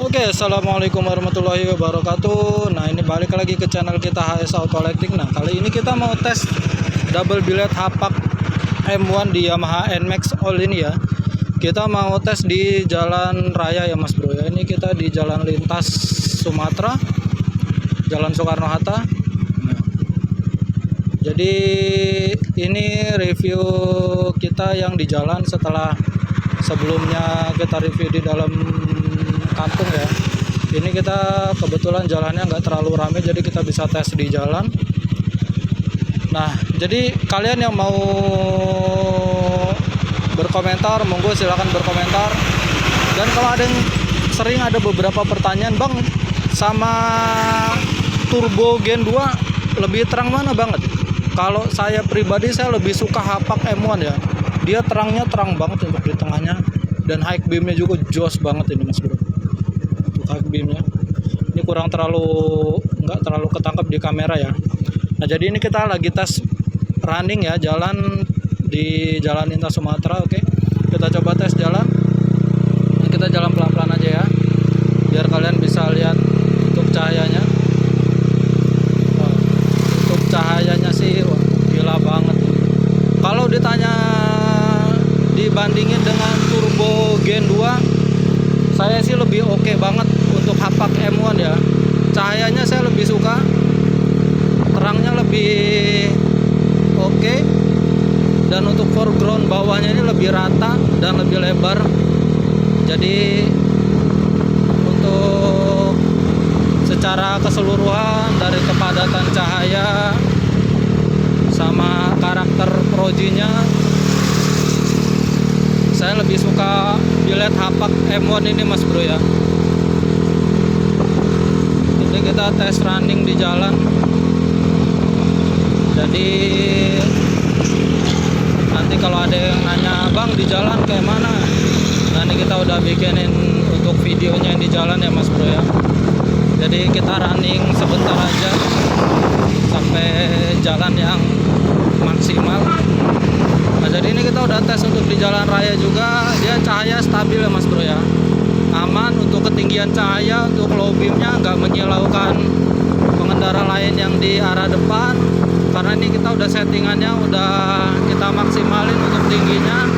Oke, assalamualaikum warahmatullahi wabarakatuh. Nah, ini balik lagi ke channel kita HS Auto Electric. Nah, kali ini kita mau tes double billet hapak M1 di Yamaha NMAX All ini ya. Kita mau tes di jalan raya ya Mas Bro ya. Ini kita di jalan lintas Sumatera, Jalan Soekarno Hatta. Nah, jadi ini review kita yang di jalan setelah sebelumnya kita review di dalam kampung ya. Ini kita kebetulan jalannya nggak terlalu ramai, jadi kita bisa tes di jalan. Nah, jadi kalian yang mau berkomentar, monggo silakan berkomentar. Dan kalau ada yang sering ada beberapa pertanyaan, Bang, sama turbo gen 2 lebih terang mana banget? Kalau saya pribadi saya lebih suka hapak M1 ya. Dia terangnya terang banget untuk di tengahnya, dan high beamnya juga jos banget ini Mas Bro. High beamnya ini kurang nggak terlalu ketangkap di kamera ya. Nah, jadi ini kita lagi tes running ya, jalan di jalan lintas Sumatera. Oke, kita coba tes jalan. Kita jalan pelan-pelan aja ya, biar kalian bisa lihat untuk cahayanya. Untuk cahayanya sih wah, gila banget. Kalau ditanya dibandingin dengan turbo gen 2, saya sih lebih oke banget untuk hapak M1 ya. Cahayanya saya lebih suka, terangnya lebih oke, dan untuk foreground bawahnya ini lebih rata dan lebih lebar. Jadi untuk secara keseluruhan dari kepadatan cahaya sama karakter projinya, saya lebih suka billet hapak M1 ini Mas Bro ya. Jadi kita tes running di jalan. Jadi nanti kalau ada yang nanya, Bang, di jalan kayak mana? Nah, ini kita udah bikinin untuk videonya di jalan ya Mas Bro ya. Jadi kita running sebentar aja sampai jalan yang maksimal. Nah, jadi ini kita udah tes untuk di jalan raya juga. Dia cahaya stabil ya Mas Bro ya, aman untuk ketinggian cahaya. Untuk low beamnya nggak menyilaukan pengendara lain yang di arah depan, karena ini kita udah settingannya, udah kita maksimalin untuk tingginya.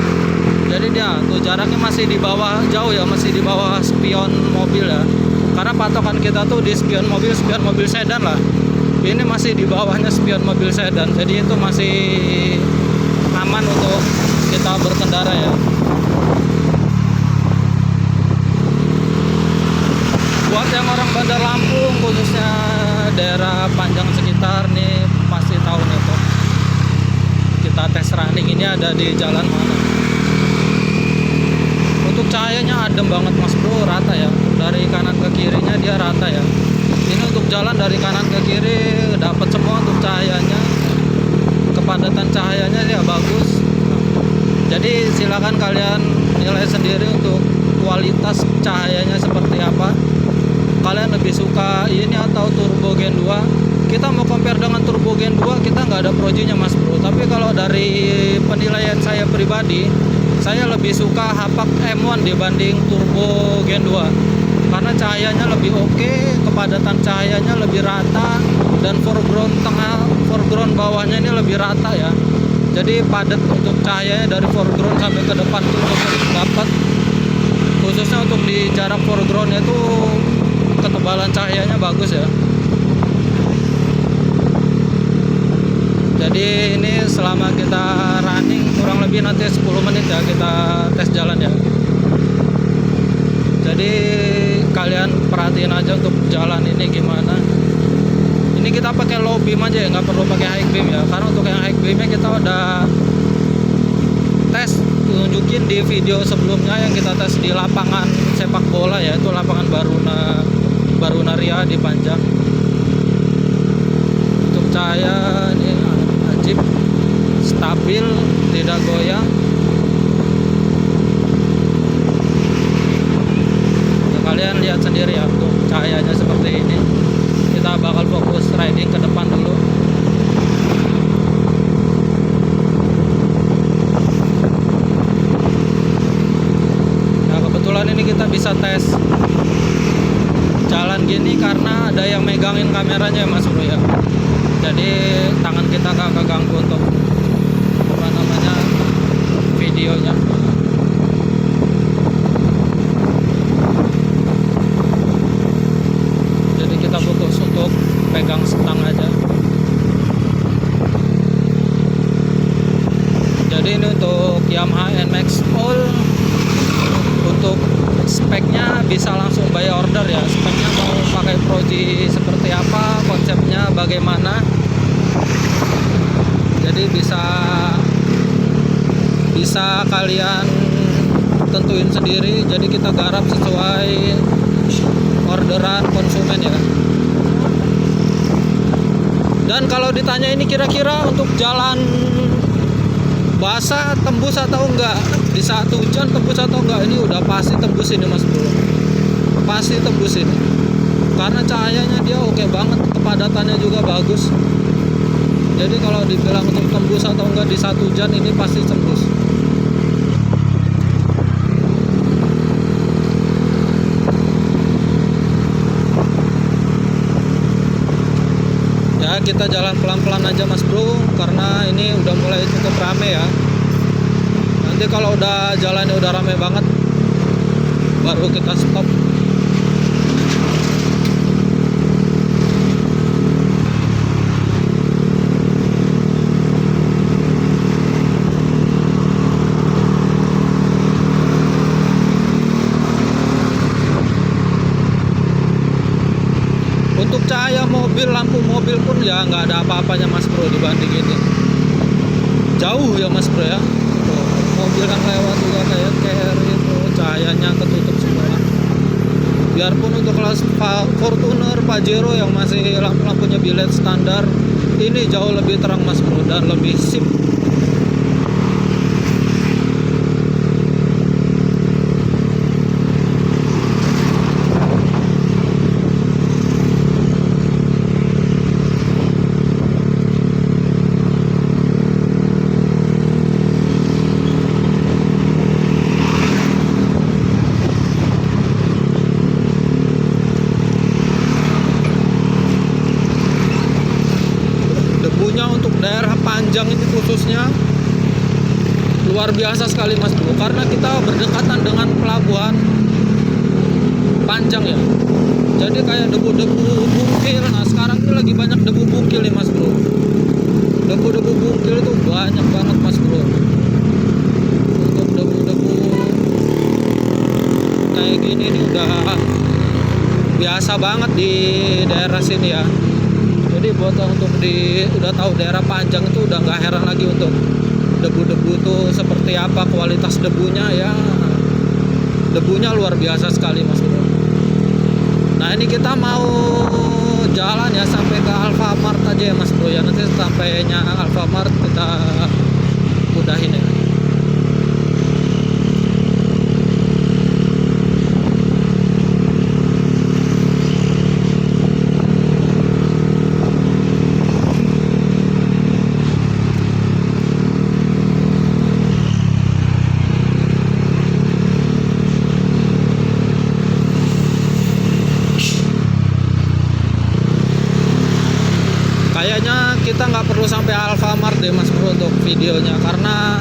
Jadi dia tuh jaraknya masih di bawah jauh ya, masih di bawah spion mobil ya, karena patokan kita tuh di spion mobil sedan lah. Ini masih di bawahnya spion mobil sedan, jadi itu masih aman untuk kita berkendara ya. Buat yang orang Bandar Lampung, khususnya daerah Panjang sekitar nih, pasti tahu nih tuh kita tes running ini ada di jalan mana. Untuk cahayanya adem banget Mas Bro, rata ya, dari kanan ke kirinya dia rata ya. Ini untuk jalan dari kanan ke kiri dapat semua untuk cahayanya, kepadatan cahayanya dia bagus. Jadi silakan kalian nilai sendiri untuk kualitas cahayanya seperti apa. Kalian lebih suka ini atau turbo gen 2? Kita mau compare dengan turbo gen 2, kita nggak ada projinya Mas Bro. Tapi kalau dari penilaian saya pribadi, saya lebih suka hapak M1 dibanding turbo gen 2, karena cahayanya lebih oke, kepadatan cahayanya lebih rata, dan foreground bawahnya ini lebih rata ya. Jadi padat untuk cahayanya dari foreground sampai ke depan tuh dapat. Khususnya untuk di jarak foregroundnya itu ketebalan cahayanya bagus ya. Jadi ini selama kita running kurang lebih nanti 10 menit ya kita tes jalan ya. Jadi kalian perhatiin aja untuk jalan ini gimana. Ini kita pakai low beam aja ya, nggak perlu pakai high beam ya, karena untuk yang high beamnya kita udah tes, tunjukin di video sebelumnya yang kita tes di lapangan sepak bola ya, itu lapangan Baruna Ria di Panjang. Untuk cahaya ini ajib, stabil, tidak goyang. Nah, kalian lihat sendiri ya untuk cahayanya seperti ini. Kita bakal fokus riding ke depan dulu. Nah, kebetulan ini kita bisa tes gini karena ada yang megangin kameranya ya Mas Bro ya. Jadi tangan kita gak keganggu untuk apa namanya videonya. Jadi kita butuh untuk pegang stang aja. Jadi ini untuk Yamaha NMAX All, untuk speknya bisa langsung by order ya. Speknya mau pakai Proji seperti apa, konsepnya bagaimana, jadi bisa kalian tentuin sendiri. Jadi kita garap sesuai orderan konsumen ya. Dan kalau ditanya ini kira-kira untuk jalan basah tembus atau enggak, di saat hujan tembus atau enggak, ini udah pasti tembus ini Mas Bro, pasti tembus ini karena cahayanya dia oke banget, kepadatannya juga bagus. Jadi kalau dibilang untuk tembus atau enggak di saat hujan, ini pasti tembus. Ya kita jalan pelan-pelan aja Mas Bro, karena ini udah mulai cukup rame ya. Nanti kalau udah jalannya udah rame banget, baru kita stop. Untuk cahaya mobil, lampu mobil pun ya nggak ada apa-apanya Mas Bro dibanding ini. Jauh ya Mas Bro ya. Tuh, mobil kan lewat juga kayak carry itu, cahayanya ketutup semua. Biarpun untuk kelas Fortuner, Pajero yang masih lampu-lampunya biled standar, ini jauh lebih terang Mas Bro dan lebih sip. Debunya untuk daerah Panjang ini khususnya luar biasa sekali Mas Bro, karena kita berdekatan dengan pelabuhan Panjang ya. Jadi kayak debu-debu bungkil. Nah sekarang ini lagi banyak debu bungkil nih Mas Bro. Debu-debu bungkil itu banyak banget Mas Bro. Untuk debu-debu kayak gini ini udah biasa banget di daerah sini ya. Jadi buat untuk udah tahu daerah Panjang itu udah nggak heran lagi untuk debu-debu itu seperti apa kualitas debunya ya. Debunya luar biasa sekali Mas Bro. Nah ini kita mau jalan ya sampai ke Alfamart aja ya Mas Bro ya. Nanti sampainya Alfamart kita udahin ya. Kayaknya kita nggak perlu sampai Alfamart deh Mas Bro untuk videonya, karena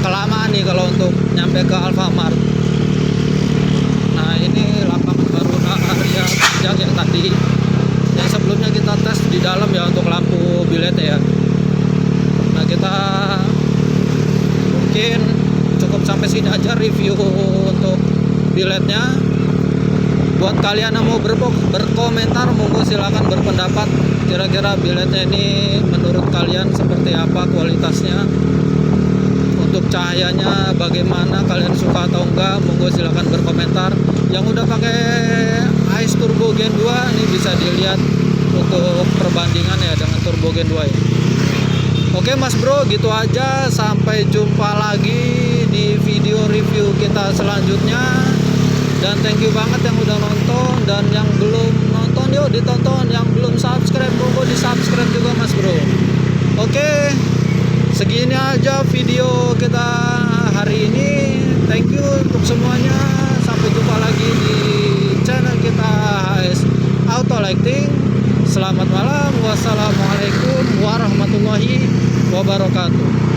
kelamaan nih kalau untuk nyampe ke Alfamart. Nah ini lapangan baru area Panjang yang tadi, yang sebelumnya kita tes di dalam ya untuk lampu biled ya. Nah kita mungkin cukup sampai sini aja review untuk bilednya. Buat kalian yang mau berkomentar, monggo silakan berpendapat. Kira-kira bilednya ini menurut kalian seperti apa kualitasnya? Untuk cahayanya bagaimana? Kalian suka atau enggak? Monggo silakan berkomentar. Yang udah pakai Ice Turbo Gen 2 ini bisa dilihat untuk perbandingan ya dengan Turbo Gen 2 ya. Oke Mas Bro, gitu aja. Sampai jumpa lagi di video review kita selanjutnya. Dan thank you banget yang udah nonton, dan yang belum nonton yuk ditonton, yang belum subscribe monggo di subscribe juga Mas Bro. Oke, segini aja video kita hari ini. Thank you untuk semuanya. Sampai jumpa lagi di channel kita lighting. Selamat malam. Wassalamualaikum warahmatullahi wabarakatuh.